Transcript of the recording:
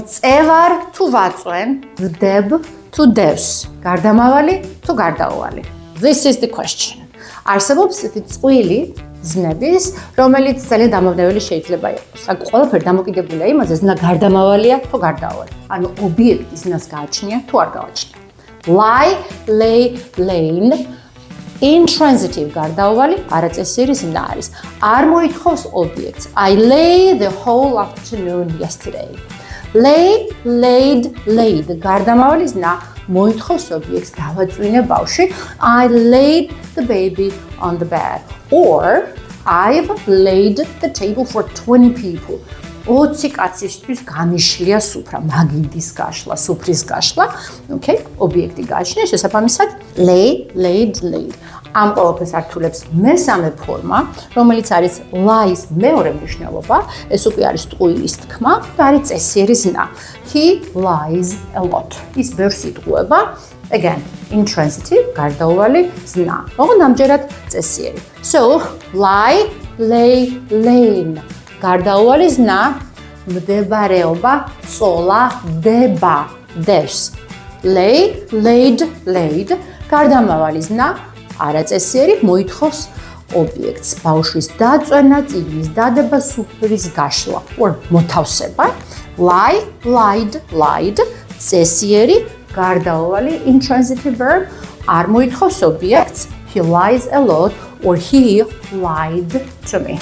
წევარ თუ ვაწვენ, ვდებ თუ დევს, გარდამავალი თუ გარდაუვალი. This is the question. არსებობს წყვილი ზნების, რომელიც ძალიან დამაბნეველი შეიძლება იყოს. აქ ყველაფერი დამოკიდებულია იმაზე, ზნა გარდამავალია თუ გარდაუვალი. ანუ ობიექტი ზნას გააჩნია თუ არ გააჩნია. Lie, lay, lain. Intransitive გარდაუვალი არაწესიერი ზნა არის. არ მოითხოვს ობიექტს. I lay the whole afternoon yesterday. Lay, laid, laid. გარდამავალი ზნა მოითხოვს ობიექტს დავაწვინე ბავშვი. I laid the baby on the bed. Or I've laid the table for 20 people. 20 კაცისთვის გამიშლია სუფრა, მაგიდის გაშლა, სუფრის გაშლა. Okay, ობიექტი გააჩნია, შესაბამისად lay, laid, laid. ამ ყველაფერს ართულებს მესამე ფორმა, რომელიც არის lie-ის მეორე მნიშვნელობა, ეს უკვე არის ტყუილის თქმა და არის წესიერი ზნა. He lies a lot. ის ბევრს იტყუება. Again, intransitive, გარდაუვალი ზნა. ოღონდ ამჯერად წესიერი. So, lie, lay, lain. გარდაუვალი ზნა, მდებარეობა, წოლა, დება, დევს. Lay, laid, laid. გარდამავალი ზნა, არაწესიერი მოითხოვს ობიექტს, ბავშვის დაწვენა, წიგნის დადება, სუფრის გაშლა, or მოთავსება. Lie, lied, lied. წესიერი, გარდაუვალი intransitive verb, არ მოითხოვს ობიექტს. He lies a lot or he lied to me.